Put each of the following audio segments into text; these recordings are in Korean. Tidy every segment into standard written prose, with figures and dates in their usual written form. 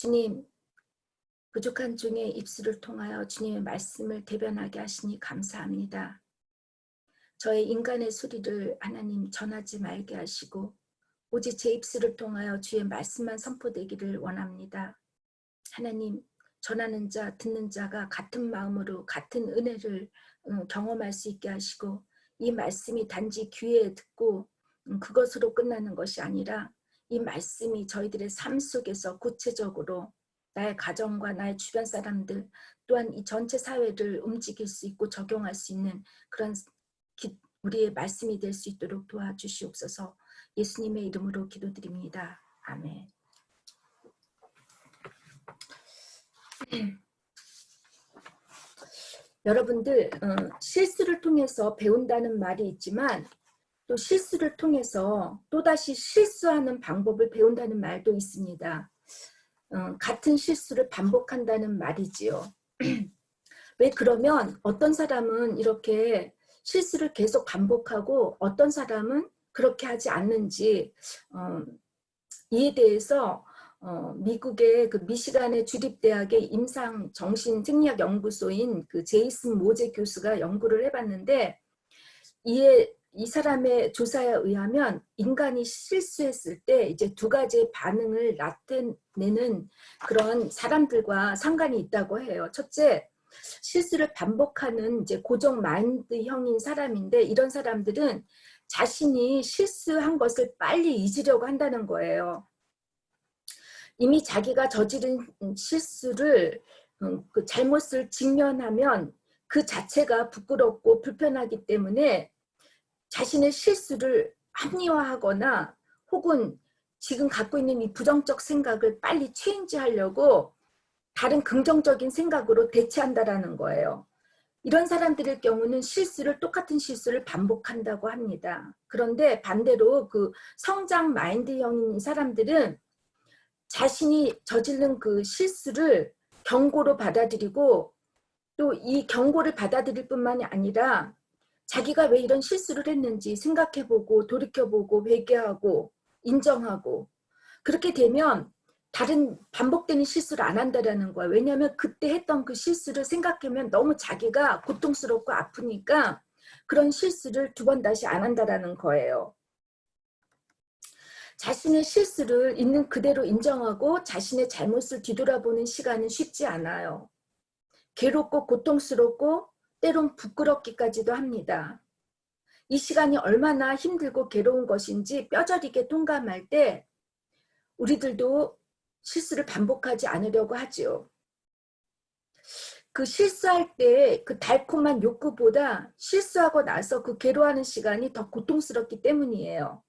주님, 부족한 중에 입술을 통하여 주님의 말씀을 대변하게 하시니 감사합니다. 저의 인간의 소리를 하나님 전하지 말게 하시고 오직 제 입술을 통하여 주의 말씀만 선포되기를 원합니다. 하나님, 전하는 자, 듣는 자가 같은 마음으로 같은 은혜를 경험할 수 있게 하시고 이 말씀이 단지 귀에 듣고 그것으로 끝나는 것이 아니라 이 말씀이 저희들의 삶 속에서 구체적으로 나의 가정과 나의 주변 사람들 또한 이 전체 사회를 움직일 수 있고 적용할 수 있는 그런 우리의 말씀이 될 수 있도록 도와주시옵소서. 예수님의 이름으로 기도드립니다. 아멘. 여러분들 실수를 통해서 배운다는 말이 있지만 또 실수를 통해서 또다시 실수하는 방법을 배운다는 말도 있습니다. 같은 실수를 반복한다는 말이지요. 왜 그러면 어떤 사람은 이렇게 실수를 계속 반복하고 어떤 사람은 그렇게 하지 않는지 이에 대해서 미국의 그 미시간의 주립대학의 임상정신생리학 연구소인 그 제이슨 모제 교수가 연구를 해봤는데 이 사람의 조사에 의하면 인간이 실수했을 때 이제 두 가지의 반응을 나타내는 그런 사람들과 상관이 있다고 해요. 첫째, 실수를 반복하는 이제 고정 마인드형인 사람인데 이런 사람들은 자신이 실수한 것을 빨리 잊으려고 한다는 거예요. 이미 자기가 저지른 실수를 그 잘못을 직면하면 그 자체가 부끄럽고 불편하기 때문에 자신의 실수를 합리화하거나 혹은 지금 갖고 있는 이 부정적 생각을 빨리 체인지하려고 다른 긍정적인 생각으로 대체한다라는 거예요. 이런 사람들의 경우는 똑같은 실수를 반복한다고 합니다. 그런데 반대로 그 성장 마인드형인 사람들은 자신이 저지른 그 실수를 경고로 받아들이고 또 이 경고를 받아들일 뿐만이 아니라 자기가 왜 이런 실수를 했는지 생각해보고 돌이켜보고 회개하고 인정하고 그렇게 되면 다른 반복되는 실수를 안 한다라는 거야. 왜냐하면 그때 했던 그 실수를 생각하면 너무 자기가 고통스럽고 아프니까 그런 실수를 두 번 다시 안 한다라는 거예요. 자신의 실수를 있는 그대로 인정하고 자신의 잘못을 뒤돌아보는 시간은 쉽지 않아요. 괴롭고 고통스럽고 때론 부끄럽기까지도 합니다. 이 시간이 얼마나 힘들고 괴로운 것인지 뼈저리게 동감할 때 우리들도 실수를 반복하지 않으려고 하죠. 그 실수할 때 그 달콤한 욕구보다 실수하고 나서 그 괴로워하는 시간이 더 고통스럽기 때문이에요.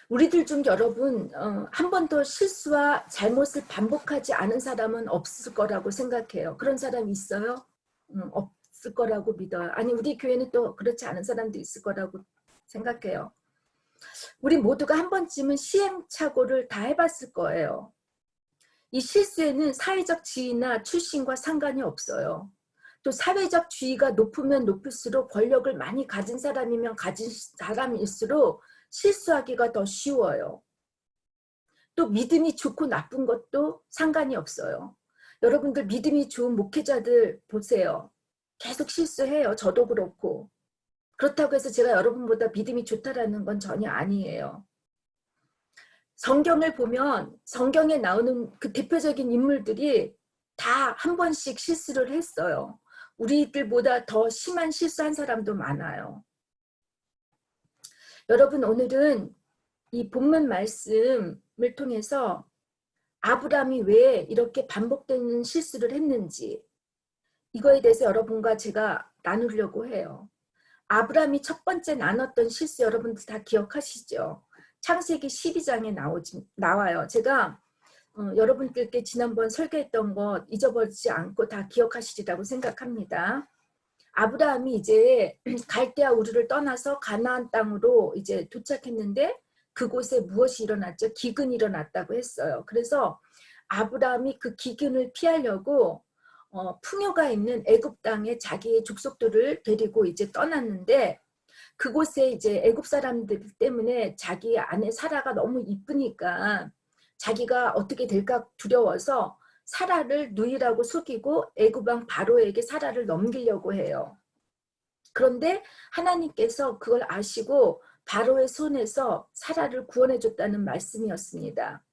우리들 중 여러분 한 번도 실수와 잘못을 반복하지 않은 사람은 없을 거라고 생각해요. 그런 사람이 있어요? 없을 거라고 믿어요. 아니 우리 교회는 또 그렇지 않은 사람도 있을 거라고 생각해요. 우리 모두가 한 번쯤은 시행착오를 다 해봤을 거예요. 이 실수에는 사회적 지위나 출신과 상관이 없어요. 또 사회적 지위가 높으면 높을수록 권력을 많이 가진 사람이면 가진 사람일수록 실수하기가 더 쉬워요. 또 믿음이 좋고 나쁜 것도 상관이 없어요. 여러분들 믿음이 좋은 목회자들 보세요. 계속 실수해요. 저도 그렇고. 그렇다고 해서 제가 여러분보다 믿음이 좋다라는 건 전혀 아니에요. 성경을 보면 성경에 나오는 그 대표적인 인물들이 다 한 번씩 실수를 했어요. 우리들보다 더 심한 실수한 사람도 많아요. 여러분 오늘은 이 본문 말씀을 통해서 아브라함이 왜 이렇게 반복되는 실수를 했는지 이거에 대해서 여러분과 제가 나누려고 해요. 아브라함이 첫 번째 나눴던 실수 여러분들 다 기억하시죠? 창세기 12장에 나와요. 제가 여러분들께 지난번 설교했던 것 잊어버리지 않고 다 기억하시리라고 생각합니다. 아브라함이 이제 갈대아 우르를 떠나서 가나안 땅으로 이제 도착했는데 그곳에 무엇이 일어났죠? 기근이 일어났다고 했어요. 그래서 아브라함이 그 기근을 피하려고 풍요가 있는 애굽 땅에 자기의 족속들을 데리고 이제 떠났는데 그곳에 이제 애굽 사람들 때문에 자기 아내 사라가 너무 이쁘니까 자기가 어떻게 될까 두려워서 사라를 누이라고 속이고 애굽 왕 바로에게 사라를 넘기려고 해요. 그런데 하나님께서 그걸 아시고 바로의 손에서 사라를 구원해 줬다는 말씀이었습니다.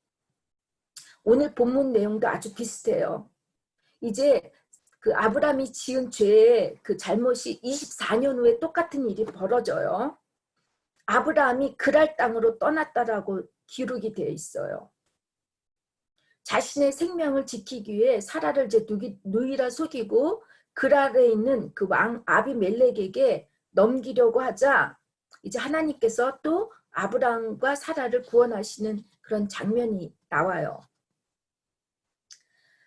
오늘 본문 내용도 아주 비슷해요. 이제 그 아브라함이 지은 죄의 그 잘못이 24년 후에 똑같은 일이 벌어져요. 아브라함이 그랄 땅으로 떠났다라고 기록이 되어 있어요. 자신의 생명을 지키기 위해 사라를 이제 누이라 속이고 그랄에 있는 그 왕 아비멜렉에게 넘기려고 하자 이제 하나님께서 또 아브라함과 사라를 구원하시는 그런 장면이 나와요.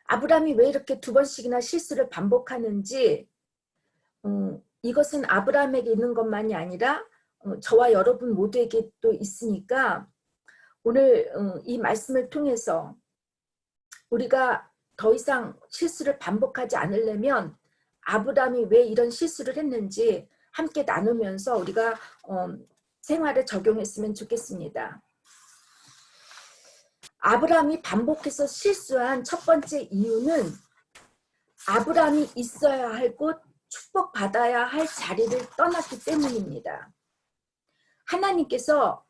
아브라함이 왜 이렇게 두 번씩이나 실수를 반복하는지 이것은 아브라함에게 있는 것만이 아니라 저와 여러분 모두에게 또 있으니까 오늘 이 말씀을 통해서 우리가 더 이상 실수를 반복하지 않으려면 아브라함이 왜 이런 실수를 했는지 함께 나누면서 우리가 생활에 적용했으면 좋겠습니다. 아브라함이 반복해서 실수한 첫 번째 이유는 아브라함이 있어야 할 곳, 축복받아야 할 자리를 떠났기 때문입니다. 하나님께서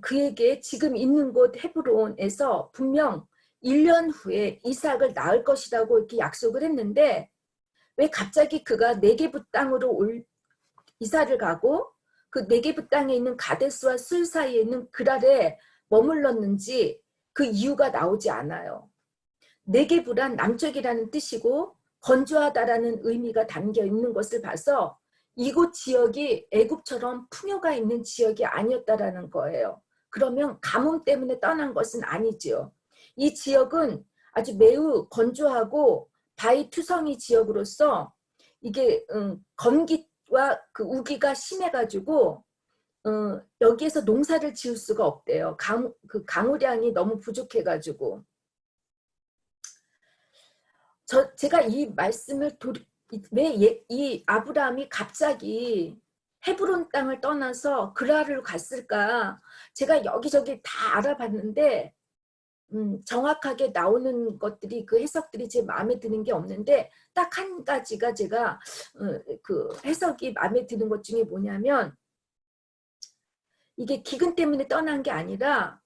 그에게 지금 있는 곳 헤브론에서 분명 1년 후에 이삭을 낳을 것이라고 이렇게 약속을 했는데 왜 갑자기 그가 네게부 땅으로 이사를 가고 그 네게부 땅에 있는 가데스와 술 사이에 있는 그랄에 머물렀는지 그 이유가 나오지 않아요. 네게부란 남쪽이라는 뜻이고 건조하다라는 의미가 담겨 있는 것을 봐서 이곳 지역이 애굽처럼 풍요가 있는 지역이 아니었다라는 거예요. 그러면 가뭄 때문에 떠난 것은 아니죠. 이 지역은 아주 매우 건조하고 바위 투성이 지역으로서 이게 건기와 그 우기가 심해가지고 여기에서 농사를 지을 수가 없대요. 그 강우량이 너무 부족해가지고. 제가 이 말씀을 왜 이 아브라함이 갑자기 헤브론 땅을 떠나서 그랄을 갔을까? 제가 여기저기 다 알아봤는데 정확하게 나오는 것들이 그 해석들이 제 마음에 드는 게 없는데 딱 한 가지가 제가 그 해석이 마음에 드는 것 중에 뭐냐면 이게 기근 때문에 떠난 게 아니라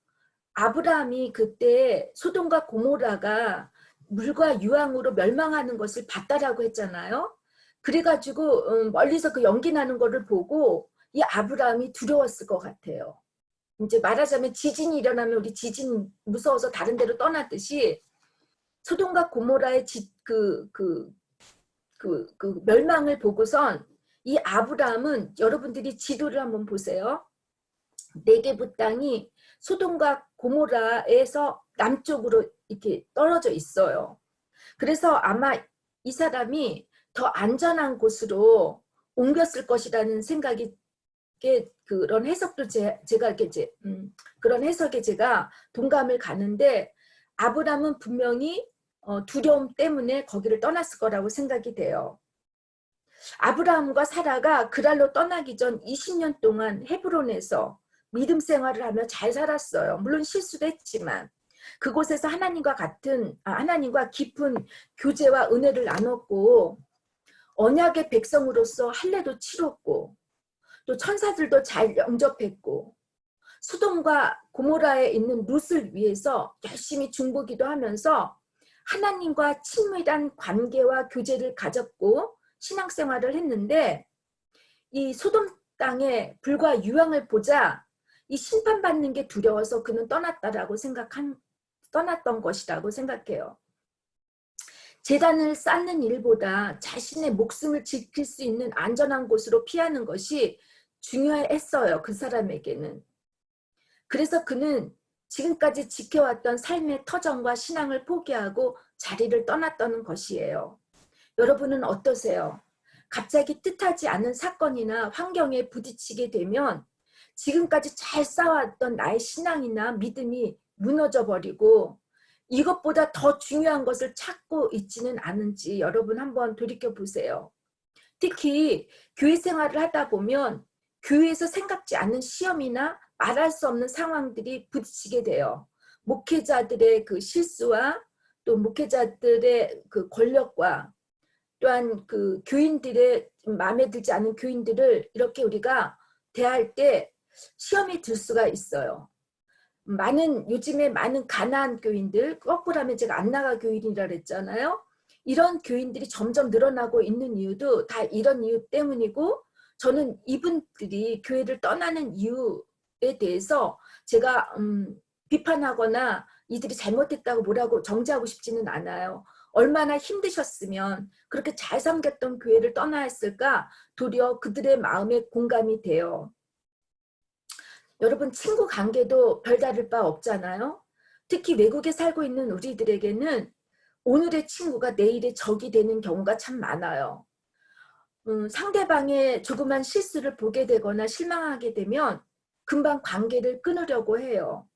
아브라함이 그때 소돔과 고모라가 물과 유황으로 멸망하는 것을 봤다라고 했잖아요. 그래가지고 멀리서 그 연기 나는 거를 보고 이 아브라함이 두려웠을 것 같아요. 이제 말하자면 지진이 일어나면 우리 지진 무서워서 다른 데로 떠났듯이 소돔과 고모라의 그 멸망을 보고선 이 아브라함은 여러분들이 지도를 한번 보세요. 네게부 땅이 소돔과 고모라에서 남쪽으로 이렇게 떨어져 있어요. 그래서 아마 이 사람이 더 안전한 곳으로 옮겼을 것이라는 생각이 그런 해석도 제가 이렇게 그런 해석에 제가 동감을 가는데 아브라함은 분명히 두려움 때문에 거기를 떠났을 거라고 생각이 돼요. 아브라함과 사라가 그랄로 떠나기 전 20년 동안 헤브론에서 믿음 생활을 하며 잘 살았어요. 물론 실수도 했지만 그곳에서 하나님과 깊은 교제와 은혜를 나눴고 언약의 백성으로서 할례도 치렀고 또 천사들도 잘 영접했고 소돔과 고모라에 있는 룻을 위해서 열심히 중보기도 하면서 하나님과 친밀한 관계와 교제를 가졌고 신앙생활을 했는데 이 소돔 땅에 불과 유황을 보자 이 심판받는 게 두려워서 그는 떠났던 것이라고 생각해요. 재단을 쌓는 일보다 자신의 목숨을 지킬 수 있는 안전한 곳으로 피하는 것이 중요했어요. 그 사람에게는. 그래서 그는 지금까지 지켜왔던 삶의 터전과 신앙을 포기하고 자리를 떠났던 것이에요. 여러분은 어떠세요? 갑자기 뜻하지 않은 사건이나 환경에 부딪히게 되면 지금까지 잘 쌓아왔던 나의 신앙이나 믿음이 무너져 버리고 이것보다 더 중요한 것을 찾고 있지는 않은지 여러분 한번 돌이켜 보세요. 특히 교회 생활을 하다 보면 교회에서 생각지 않은 시험이나 말할 수 없는 상황들이 부딪히게 돼요. 목회자들의 그 실수와 또 목회자들의 그 권력과 또한 그 교인들의 마음에 들지 않은 교인들을 이렇게 우리가 대할 때 시험에 들 수가 있어요. 요즘에 많은 가난한 교인들, 거꾸로 하면 제가 안나가 교인이라 그랬잖아요. 이런 교인들이 점점 늘어나고 있는 이유도 다 이런 이유 때문이고, 저는 이분들이 교회를 떠나는 이유에 대해서 제가 비판하거나 이들이 잘못했다고 뭐라고 정죄하고 싶지는 않아요. 얼마나 힘드셨으면 그렇게 잘 섬겼던 교회를 떠나야 했을까, 도리어 그들의 마음에 공감이 돼요. 여러분, 친구 관계도 별다를 바 없잖아요. 특히 외국에 살고 있는 우리들에게는 오늘의 친구가 내일의 적이 되는 경우가 참 많아요. 상대방의 조그만 실수를 보게 되거나 실망하게 되면 금방 관계를 끊으려고 해요.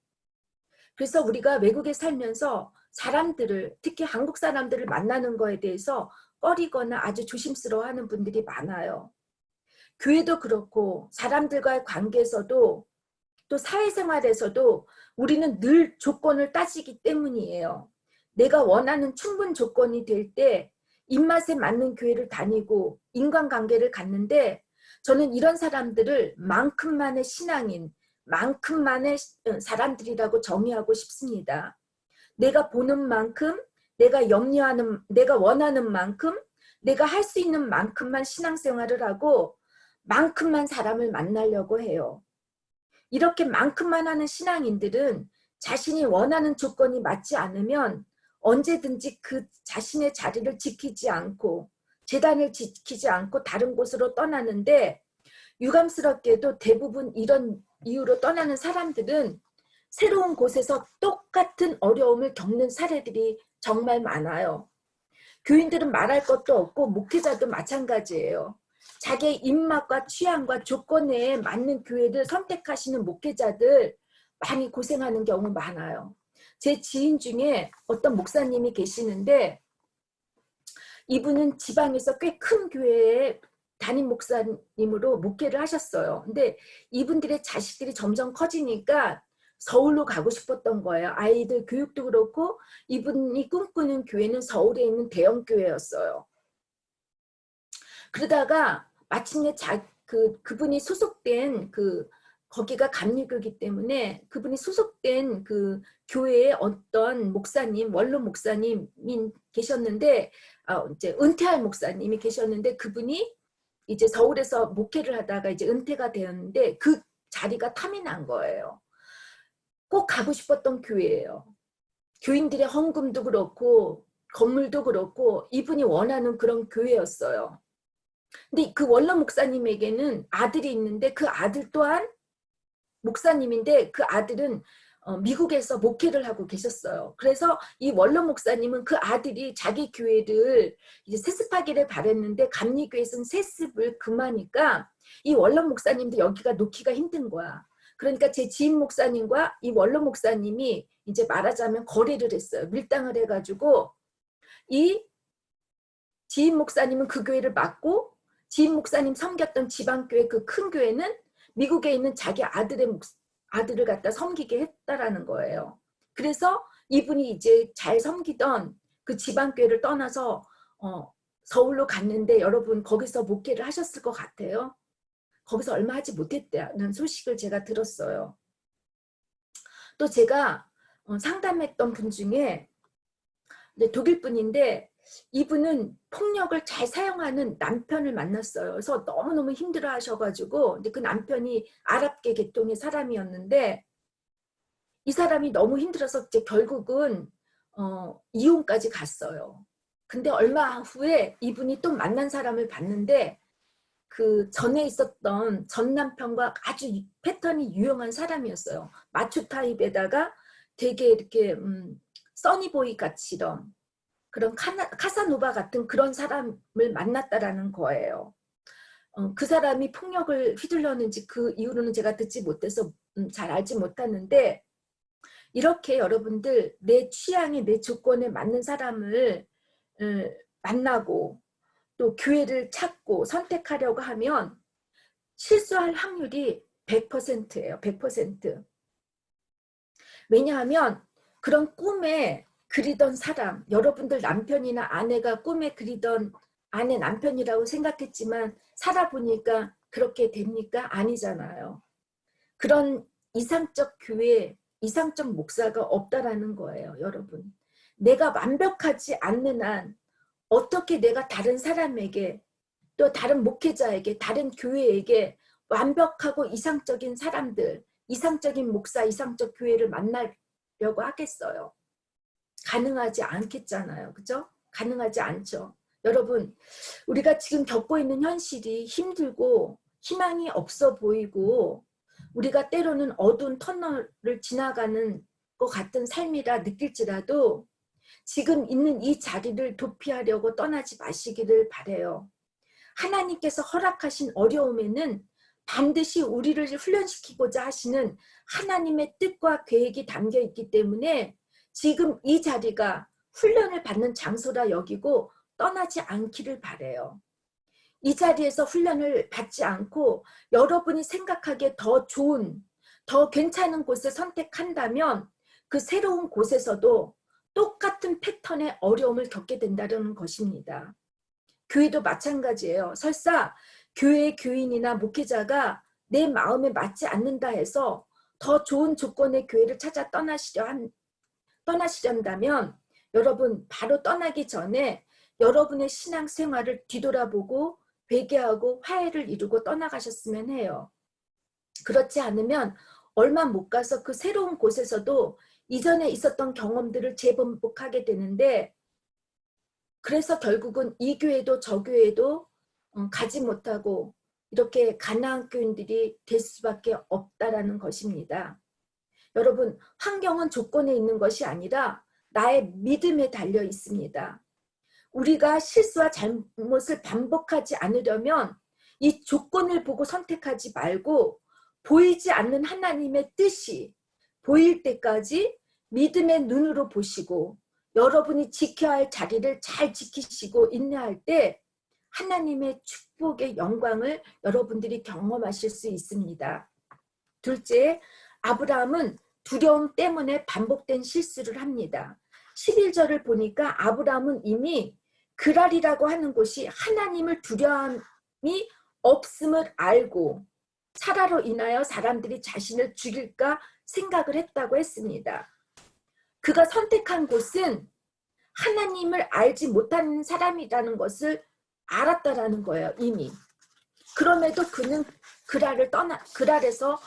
그래서 우리가 외국에 살면서 사람들을, 특히 한국 사람들을 만나는 거에 대해서 꺼리거나 아주 조심스러워하는 분들이 많아요. 교회도 그렇고 사람들과의 관계에서도 또 사회생활에서도 우리는 늘 조건을 따지기 때문이에요. 내가 원하는 충분 조건이 될 때 입맛에 맞는 교회를 다니고 인간관계를 갖는데, 저는 이런 사람들을 만큼만의 신앙인, 만큼만의 사람들이라고 정의하고 싶습니다. 내가 보는 만큼, 내가 염려하는, 내가 원하는 만큼, 내가 할 수 있는 만큼만 신앙생활을 하고 만큼만 사람을 만나려고 해요. 이렇게 만큼만 하는 신앙인들은 자신이 원하는 조건이 맞지 않으면 언제든지 그 자신의 자리를 지키지 않고 재단을 지키지 않고 다른 곳으로 떠나는데, 유감스럽게도 대부분 이런 이유로 떠나는 사람들은 새로운 곳에서 똑같은 어려움을 겪는 사례들이 정말 많아요. 교인들은 말할 것도 없고 목회자도 마찬가지예요. 자기의 입맛과 취향과 조건에 맞는 교회를 선택하시는 목회자들 많이 고생하는 경우 많아요. 제 지인 중에 어떤 목사님이 계시는데, 이분은 지방에서 꽤 큰 교회에 담임 목사님으로 목회를 하셨어요. 근데 이분들의 자식들이 점점 커지니까 서울로 가고 싶었던 거예요. 아이들 교육도 그렇고 이분이 꿈꾸는 교회는 서울에 있는 대형 교회였어요. 그러다가 마침내 그분이 소속된 거기가 감리교이기 때문에 그분이 소속된 그 교회에 어떤 목사님, 원로 목사님이 계셨는데, 이제 은퇴할 목사님이 계셨는데, 그분이 이제 서울에서 목회를 하다가 이제 은퇴가 되었는데 그 자리가 탐이 난 거예요. 꼭 가고 싶었던 교회예요. 교인들의 헌금도 그렇고 건물도 그렇고 이분이 원하는 그런 교회였어요. 근데 그 원로 목사님에게는 아들이 있는데 그 아들 또한 목사님인데 그 아들은 미국에서 목회를 하고 계셨어요. 그래서 이 원로 목사님은 그 아들이 자기 교회를 이제 세습하기를 바랬는데 감리교에서는 세습을 금하니까 이 원로 목사님도 여기가 놓기가 힘든 거야. 그러니까 제 지인 목사님과 이 원로 목사님이 이제 말하자면 거래를 했어요. 밀당을 해가지고 이 지인 목사님은 그 교회를 맡고 지인 목사님 섬겼던 지방교회 그 큰 교회는 미국에 있는 자기 아들을 갖다 섬기게 했다라는 거예요. 그래서 이분이 이제 잘 섬기던 그 지방교회를 떠나서 서울로 갔는데, 여러분 거기서 목회를 하셨을 것 같아요. 거기서 얼마 하지 못했다는 소식을 제가 들었어요. 또 제가 상담했던 분 중에 독일 분인데, 이분은 폭력을 잘 사용하는 남편을 만났어요. 그래서 너무너무 힘들어 하셔가지고, 근데 그 남편이 아랍계 계통의 사람이었는데, 이 사람이 너무 힘들어서 이제 결국은 이혼까지 갔어요. 근데 얼마 후에 이분이 또 만난 사람을 봤는데, 그 전에 있었던 전 남편과 아주 패턴이 유용한 사람이었어요. 마초 타입에다가 되게 이렇게 써니보이 같이런 그런 카사노바 같은 그런 사람을 만났다라는 거예요. 그 사람이 폭력을 휘둘렀는지 그 이후로는 제가 듣지 못해서 잘 알지 못하는데, 이렇게 여러분들 내 취향에 내 조건에 맞는 사람을 만나고 또 교회를 찾고 선택하려고 하면 실수할 확률이 100%예요. 100%. 왜냐하면 그런 꿈에 그리던 사람, 여러분들 남편이나 아내가 꿈에 그리던 아내 남편이라고 생각했지만 살아보니까 그렇게 됩니까? 아니잖아요. 그런 이상적 교회, 이상적 목사가 없다라는 거예요, 여러분. 내가 완벽하지 않는 한 어떻게 내가 다른 사람에게 또 다른 목회자에게 다른 교회에게 완벽하고 이상적인 사람들, 이상적인 목사, 이상적 교회를 만나려고 하겠어요. 가능하지 않겠잖아요. 그죠? 가능하지 않죠. 여러분, 우리가 지금 겪고 있는 현실이 힘들고 희망이 없어 보이고 우리가 때로는 어두운 터널을 지나가는 것 같은 삶이라 느낄지라도 지금 있는 이 자리를 도피하려고 떠나지 마시기를 바라요. 하나님께서 허락하신 어려움에는 반드시 우리를 훈련시키고자 하시는 하나님의 뜻과 계획이 담겨 있기 때문에 지금 이 자리가 훈련을 받는 장소라 여기고 떠나지 않기를 바라요. 이 자리에서 훈련을 받지 않고 여러분이 생각하기에 더 좋은, 더 괜찮은 곳을 선택한다면 그 새로운 곳에서도 똑같은 패턴의 어려움을 겪게 된다는 것입니다. 교회도 마찬가지예요. 설사 교회 교인이나 목회자가 내 마음에 맞지 않는다 해서 더 좋은 조건의 교회를 찾아 떠나시련다면 여러분 바로 떠나기 전에 여러분의 신앙생활을 뒤돌아보고 회개하고 화해를 이루고 떠나가셨으면 해요. 그렇지 않으면 얼마 못 가서 그 새로운 곳에서도 이전에 있었던 경험들을 재반복하게 되는데 그래서 결국은 이 교회도 저 교회도 가지 못하고 이렇게 가나안 교인들이 될 수밖에 없다라는 것입니다. 여러분, 환경은 조건에 있는 것이 아니라 나의 믿음에 달려 있습니다. 우리가 실수와 잘못을 반복하지 않으려면 이 조건을 보고 선택하지 말고 보이지 않는 하나님의 뜻이 보일 때까지 믿음의 눈으로 보시고 여러분이 지켜야 할 자리를 잘 지키시고 인내할 때 하나님의 축복의 영광을 여러분들이 경험하실 수 있습니다. 둘째, 아브라함은 두려움 때문에 반복된 실수를 합니다. 11절을 보니까 아브라함은 이미 그랄이라고 하는 곳이 하나님을 두려움이 없음을 알고 사라로 인하여 사람들이 자신을 죽일까 생각을 했다고 했습니다. 그가 선택한 곳은 하나님을 알지 못하는 사람이라는 것을 알았다라는 거예요, 이미. 그럼에도 그는 그랄에서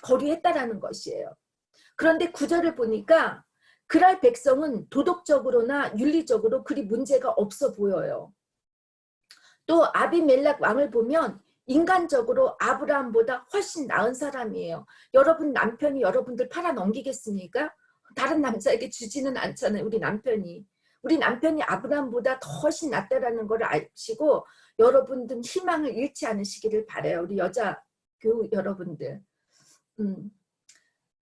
거류했다라는 것이에요. 그런데 9절을 보니까 그랄 백성은 도덕적으로나 윤리적으로 그리 문제가 없어 보여요. 또 아비멜렉 왕을 보면 인간적으로 아브라함보다 훨씬 나은 사람이에요. 여러분 남편이 여러분들 팔아 넘기겠습니까? 다른 남자에게 주지는 않잖아요. 우리 남편이 아브라함보다 더 훨씬 낫다라는 걸 아시고 여러분들 희망을 잃지 않으시기를 바라요. 우리 여자 교우 여러분들.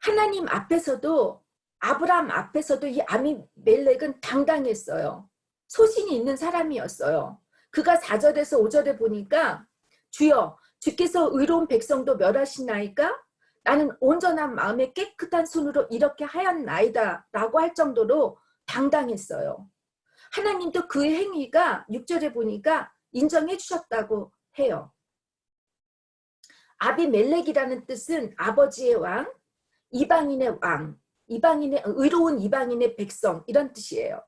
하나님 앞에서도 아브라함 앞에서도 이 아비멜렉은 당당했어요. 소신이 있는 사람이었어요. 그가 4절에서 5절에 보니까 주여 주께서 의로운 백성도 멸하시나이까? 나는 온전한 마음에 깨끗한 손으로 이렇게 하였나이다 라고 할 정도로 당당했어요. 하나님도 그의 행위가 6절에 보니까 인정해 주셨다고 해요. 아비멜렉이라는 뜻은 아버지의 왕, 이방인의 왕, 의로운 이방인의 백성 이런 뜻이에요.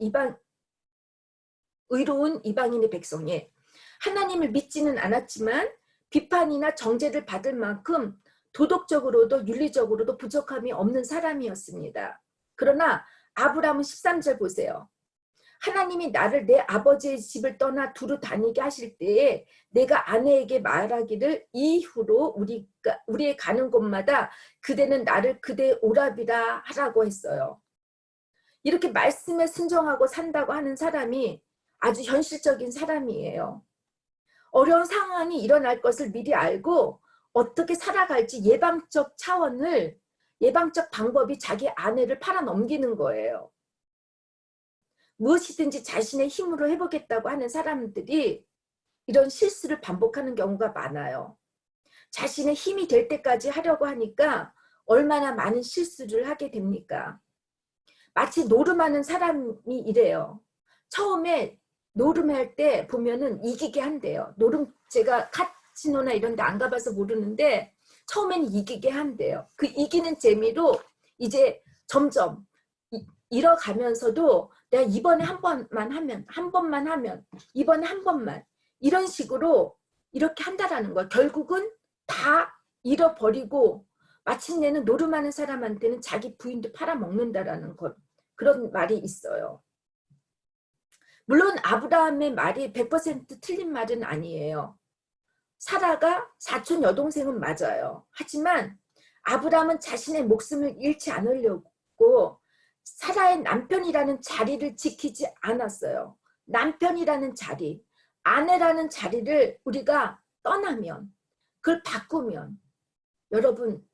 의로운 이방인의 백성에 하나님을 믿지는 않았지만 비판이나 정죄를 받을 만큼 도덕적으로도 윤리적으로도 부족함이 없는 사람이었습니다. 그러나 아브라함은 13절 보세요. 하나님이 나를 내 아버지의 집을 떠나 두루 다니게 하실 때에 내가 아내에게 말하기를 이후로 우리의 가는 곳마다 그대는 나를 그대의 오랍이라 하라고 했어요. 이렇게 말씀에 순종하고 산다고 하는 사람이 아주 현실적인 사람이에요. 어려운 상황이 일어날 것을 미리 알고 어떻게 살아갈지 예방적 방법이 자기 아내를 팔아 넘기는 거예요. 무엇이든지 자신의 힘으로 해보겠다고 하는 사람들이 이런 실수를 반복하는 경우가 많아요. 자신의 힘이 될 때까지 하려고 하니까 얼마나 많은 실수를 하게 됩니까? 마치 노름하는 사람이 이래요. 처음에 노름할 때 보면은 이기게 한대요. 노름, 제가 카지노나 이런 데 안 가봐서 모르는데 처음에는 이기게 한대요. 그 이기는 재미로 이제 점점 잃어가면서도 내가 이번에 한 번만 하면 이번에 한 번만 이런 식으로 이렇게 한다라는 거야. 결국은 다 잃어버리고 마침내는 노름하는 사람한테는 자기 부인도 팔아먹는다라는 것, 그런 말이 있어요. 물론 아브라함의 말이 100% 틀린 말은 아니에요. 사라가 사촌 여동생은 맞아요. 하지만 아브라함은 자신의 목숨을 잃지 않으려고 사라의 남편이라는 자리를 지키지 않았어요. 남편이라는 자리, 아내라는 자리를 우리가 떠나면, 그걸 바꾸면, 여러분,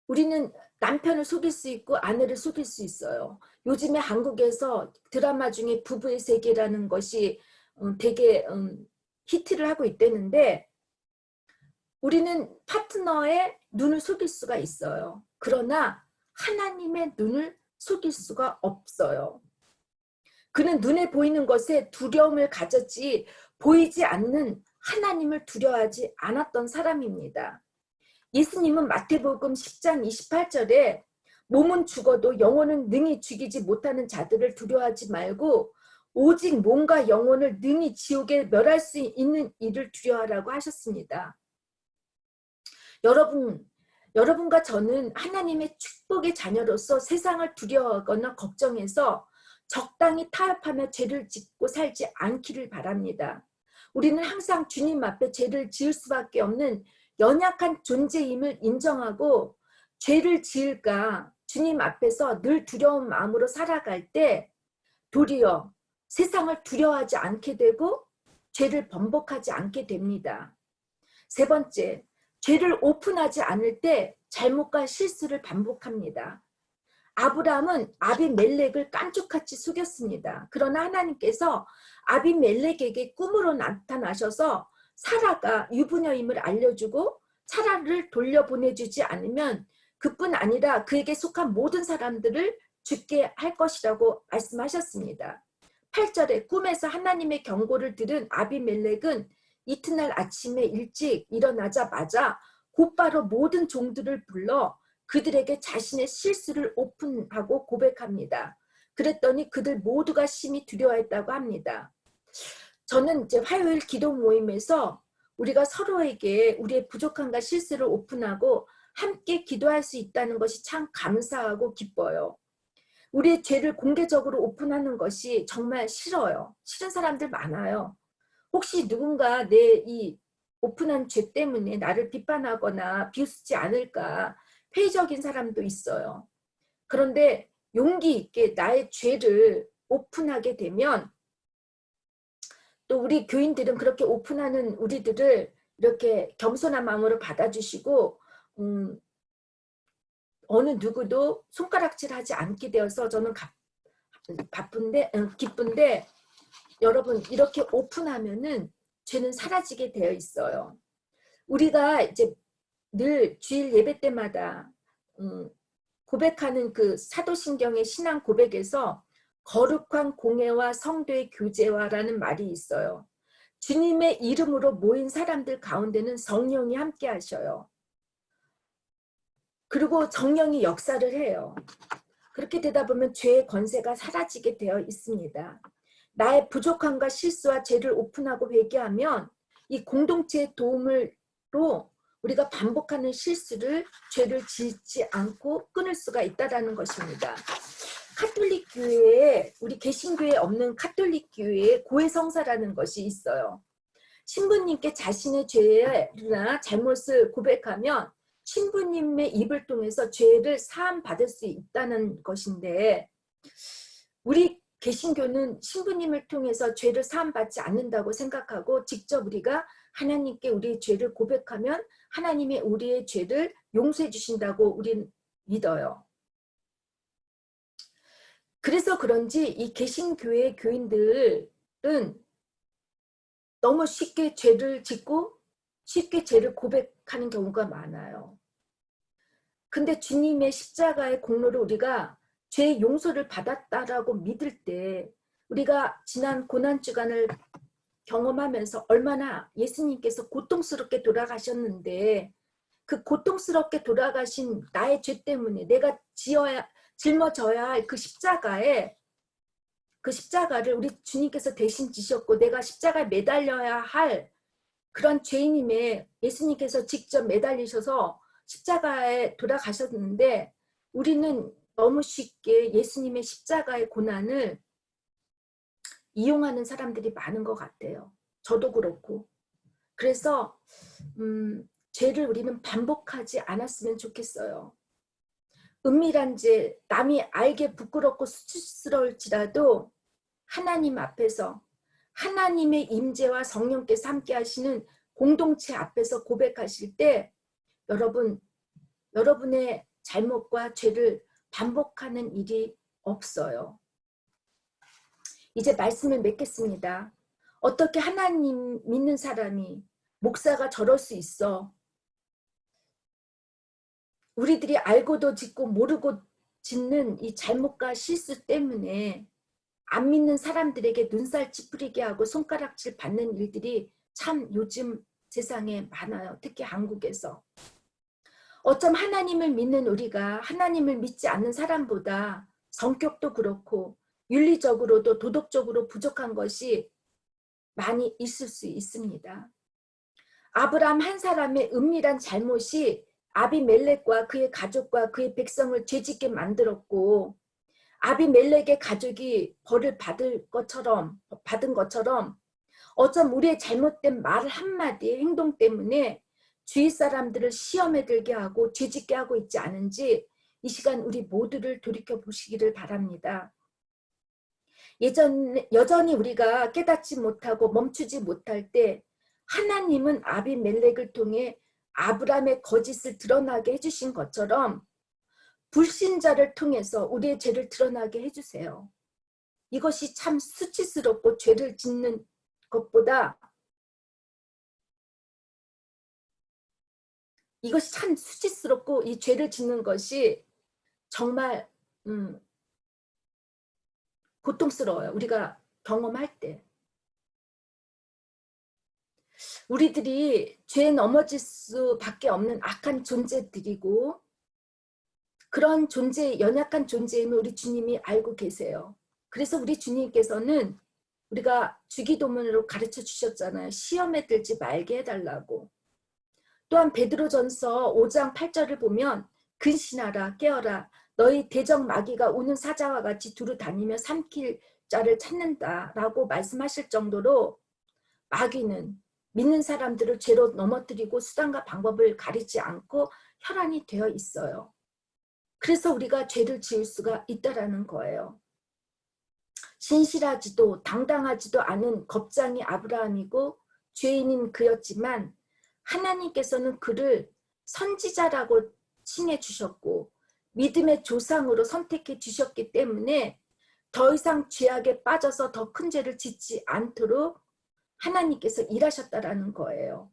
우리는 남편을 속일 수 있고 아내를 속일 수 있어요. 요즘에 한국에서 드라마 중에 부부의 세계라는 것이 되게 히트를 하고 있다는데, 우리는 파트너의 눈을 속일 수가 있어요. 그러나 하나님의 눈을 속일 수가 없어요. 그는 눈에 보이는 것에 두려움을 가졌지 보이지 않는 하나님을 두려워하지 않았던 사람입니다. 예수님은 마태복음 10장 28절에 몸은 죽어도 영혼은 능히 죽이지 못하는 자들을 두려워하지 말고 오직 몸과 영혼을 능히 지옥에 멸할 수 있는 이를 두려워하라고 하셨습니다. 여러분과 저는 하나님의 축복의 자녀로서 세상을 두려워하거나 걱정해서 적당히 타협하며 죄를 짓고 살지 않기를 바랍니다. 우리는 항상 주님 앞에 죄를 지을 수밖에 없는 연약한 존재임을 인정하고 죄를 지을까 주님 앞에서 늘 두려운 마음으로 살아갈 때 도리어 세상을 두려워하지 않게 되고 죄를 번복하지 않게 됩니다. 세 번째, 죄를 오픈하지 않을 때 잘못과 실수를 반복합니다. 아브라함은 아비멜렉을 깐족같이 속였습니다. 그러나 하나님께서 아비멜렉에게 꿈으로 나타나셔서 사라가 유부녀임을 알려주고 사라를 돌려보내주지 않으면 그뿐 아니라 그에게 속한 모든 사람들을 죽게 할 것이라고 말씀하셨습니다. 8절에 꿈에서 하나님의 경고를 들은 아비멜렉은 이튿날 아침에 일찍 일어나자마자 곧바로 모든 종들을 불러 그들에게 자신의 실수를 오픈하고 고백합니다. 그랬더니 그들 모두가 심히 두려워했다고 합니다. 저는 이제 화요일 기도 모임에서 우리가 서로에게 우리의 부족함과 실수를 오픈하고 함께 기도할 수 있다는 것이 참 감사하고 기뻐요. 우리의 죄를 공개적으로 오픈하는 것이 정말 싫어요. 싫은 사람들 많아요. 혹시 누군가 내 이 오픈한 죄 때문에 나를 비판하거나 비웃지 않을까 회의적인 사람도 있어요. 그런데 용기 있게 나의 죄를 오픈하게 되면 또 우리 교인들은 그렇게 오픈하는 우리들을 이렇게 겸손한 마음으로 받아주시고 어느 누구도 손가락질하지 않게 되어서 저는 기쁜데 여러분 이렇게 오픈하면은 죄는 사라지게 되어 있어요. 우리가 이제 늘 주일 예배 때마다 고백하는 그 사도신경의 신앙 고백에서 거룩한 공예와 성도의 교제와라는 말이 있어요. 주님의 이름으로 모인 사람들 가운데는 성령이 함께 하셔요. 그리고 성령이 역사를 해요. 그렇게 되다 보면 죄의 권세가 사라지게 되어 있습니다. 나의 부족함과 실수와 죄를 오픈하고 회개하면 이 공동체의 도움으로 우리가 반복하는 실수를 죄를 짓지 않고 끊을 수가 있다는 것입니다. 카톨릭 교회에 우리 개신교회에 없는 카톨릭 교회에 고해성사라는 것이 있어요. 신부님께 자신의 죄나 잘못을 고백하면 신부님의 입을 통해서 죄를 사함 받을 수 있다는 것인데 우리 개신교는 신부님을 통해서 죄를 사함 받지 않는다고 생각하고 직접 우리가 하나님께 우리의 죄를 고백하면 하나님이 우리의 죄를 용서해 주신다고 우린 믿어요. 그래서 그런지 이 개신교회 교인들은 너무 쉽게 죄를 짓고 쉽게 죄를 고백하는 경우가 많아요. 근데 주님의 십자가의 공로를 우리가 죄의 용서를 받았다라고 믿을 때 우리가 지난 고난주간을 경험하면서 얼마나 예수님께서 고통스럽게 돌아가셨는데 그 고통스럽게 돌아가신 나의 죄 때문에 내가 짊어져야 할 그 십자가를 우리 주님께서 대신 지셨고 내가 십자가에 매달려야 할 그런 죄인임에 예수님께서 직접 매달리셔서 십자가에 돌아가셨는데 우리는 너무 쉽게 예수님의 십자가의 고난을 이용하는 사람들이 많은 것 같아요. 저도 그렇고. 그래서 죄를 우리는 반복하지 않았으면 좋겠어요. 은밀한 죄, 남이 알게 부끄럽고 수치스러울지라도 하나님 앞에서 하나님의 임재와 성령께서 함께 하시는 공동체 앞에서 고백하실 때 여러분의 잘못과 죄를 반복하는 일이 없어요. 이제 말씀을 맺겠습니다. 어떻게 하나님 믿는 사람이 목사가 저럴 수 있어? 우리들이 알고도 짓고 모르고 짓는 이 잘못과 실수 때문에 안 믿는 사람들에게 눈살 찌푸리게 하고 손가락질 받는 일들이 참 요즘 세상에 많아요. 특히 한국에서. 어쩜 하나님을 믿는 우리가 하나님을 믿지 않는 사람보다 성격도 그렇고 윤리적으로도 도덕적으로 부족한 것이 많이 있을 수 있습니다. 아브라함 한 사람의 은밀한 잘못이 아비멜렉과 그의 가족과 그의 백성을 죄짓게 만들었고 아비멜렉의 가족이 벌을 받은 것처럼 어쩜 우리의 잘못된 말 한마디 행동 때문에 주위 사람들을 시험에 들게 하고 죄짓게 하고 있지 않은지 이 시간 우리 모두를 돌이켜 보시기를 바랍니다. 여전히 우리가 깨닫지 못하고 멈추지 못할 때 하나님은 아비멜렉을 통해 아브라함의 거짓을 드러나게 해주신 것처럼 불신자를 통해서 우리의 죄를 드러나게 해주세요. 이것이 참 수치스럽고 죄를 짓는 것보다 이것이 참 수치스럽고 이 죄를 짓는 것이 정말 고통스러워요. 우리가 경험할 때. 우리들이 죄에 넘어질 수밖에 없는 악한 존재들이고 그런 연약한 존재임을 우리 주님이 알고 계세요. 그래서 우리 주님께서는 우리가 주기도문으로 가르쳐 주셨잖아요. 시험에 들지 말게 해달라고. 또한 베드로전서 5장 8절을 보면 근신하라 깨어라 너희 대적 마귀가 우는 사자와 같이 두루 다니며 삼킬 자를 찾는다라고 말씀하실 정도로 마귀는 믿는 사람들을 죄로 넘어뜨리고 수단과 방법을 가리지 않고 혈안이 되어 있어요. 그래서 우리가 죄를 지을 수가 있다라는 거예요. 신실하지도 당당하지도 않은 겁쟁이 아브라함이고 죄인인 그였지만 하나님께서는 그를 선지자라고 칭해 주셨고 믿음의 조상으로 선택해 주셨기 때문에 더 이상 죄악에 빠져서 더 큰 죄를 짓지 않도록 하나님께서 일하셨다라는 거예요.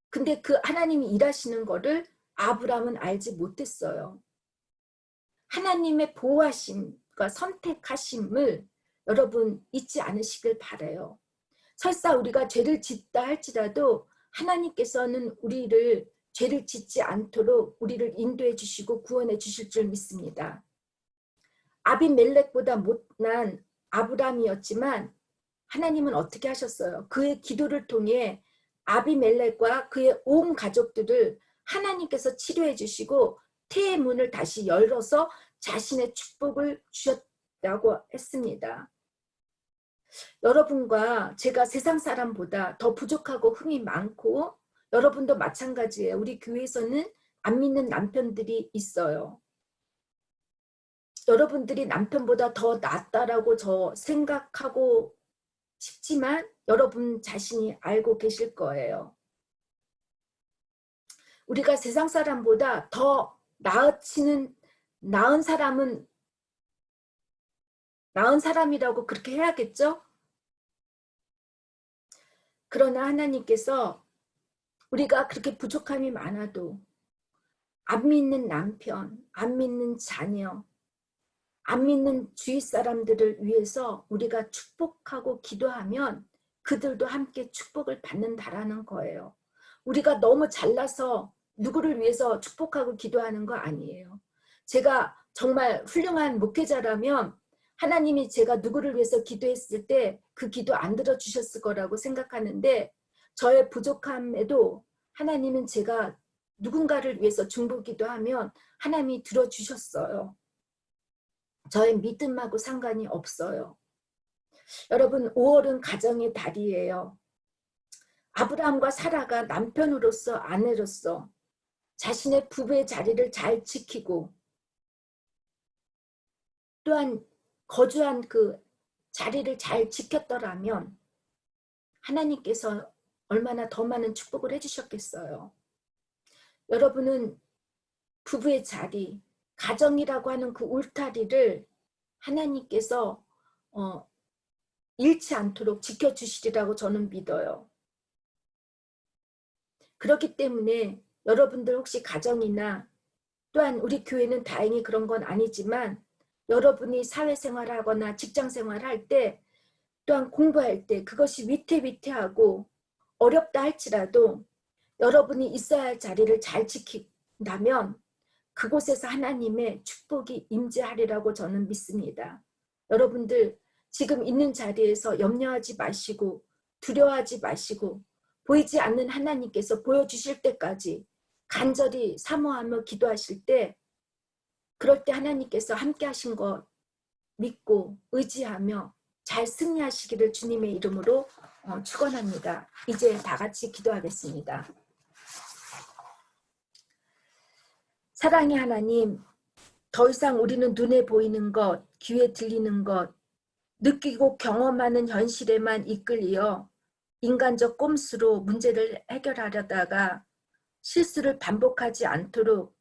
근데 그 하나님이 일하시는 거를 아브라함은 알지 못했어요. 하나님의 보호하심과 선택하심을 여러분 잊지 않으시길 바라요. 설사 우리가 죄를 짓다 할지라도 하나님께서는 우리를 죄를 짓지 않도록 우리를 인도해 주시고 구원해 주실 줄 믿습니다. 아비멜렉보다 못난 아브라함이었지만 하나님은 어떻게 하셨어요? 그의 기도를 통해 아비멜렉과 그의 온 가족들을 하나님께서 치료해 주시고 태의 문을 다시 열어서 자신의 축복을 주셨다고 했습니다. 여러분과 제가 세상 사람보다 더 부족하고 흠이 많고 여러분도 마찬가지예요. 우리 교회에서는 안 믿는 남편들이 있어요. 여러분들이 남편보다 더 낫다라고 저 생각하고 싶지만 여러분 자신이 알고 계실 거예요. 우리가 세상 사람보다 더 나은 사람은 나은 사람이라고 그렇게 해야겠죠? 그러나 하나님께서 우리가 그렇게 부족함이 많아도 안 믿는 남편, 안 믿는 자녀, 안 믿는 주위 사람들을 위해서 우리가 축복하고 기도하면 그들도 함께 축복을 받는다라는 거예요. 우리가 너무 잘나서 누구를 위해서 축복하고 기도하는 거 아니에요. 제가 정말 훌륭한 목회자라면 하나님이 제가 누구를 위해서 기도했을 때 그 기도 안 들어주셨을 거라고 생각하는데, 저의 부족함에도 하나님은 제가 누군가를 위해서 중보기도 하면 하나님이 들어주셨어요. 저의 믿음하고 상관이 없어요. 여러분, 5월은 가정의 달이에요. 아브라함과 사라가 남편으로서, 아내로서 자신의 부부의 자리를 잘 지키고 또한 거주한 그 자리를 잘 지켰더라면 하나님께서 얼마나 더 많은 축복을 해주셨겠어요. 여러분은 부부의 자리, 가정이라고 하는 그 울타리를 하나님께서 잃지 않도록 지켜주시리라고 저는 믿어요. 그렇기 때문에 여러분들 혹시 가정이나 또한 우리 교회는 다행히 그런 건 아니지만 여러분이 사회생활을 하거나 직장생활을 할 때 또한 공부할 때 그것이 위태위태하고 어렵다 할지라도 여러분이 있어야 할 자리를 잘 지킨다면 그곳에서 하나님의 축복이 임재하리라고 저는 믿습니다. 여러분들 지금 있는 자리에서 염려하지 마시고 두려워하지 마시고 보이지 않는 하나님께서 보여주실 때까지 간절히 사모하며 기도하실 때, 그럴 때 하나님께서 함께 하신 것 믿고 의지하며 잘 승리하시기를 주님의 이름으로 축원합니다. 이제 다 같이 기도하겠습니다. 사랑의 하나님, 더 이상 우리는 눈에 보이는 것, 귀에 들리는 것, 느끼고 경험하는 현실에만 이끌려 인간적 꼼수로 문제를 해결하려다가 실수를 반복하지 않도록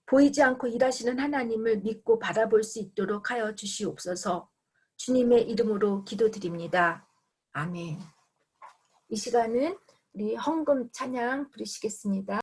보이지 않고 일하시는 하나님을 믿고 바라볼 수 있도록 하여 주시옵소서. 주님의 이름으로 기도드립니다. 아멘. 이 시간은 우리 헌금 찬양 부르시겠습니다.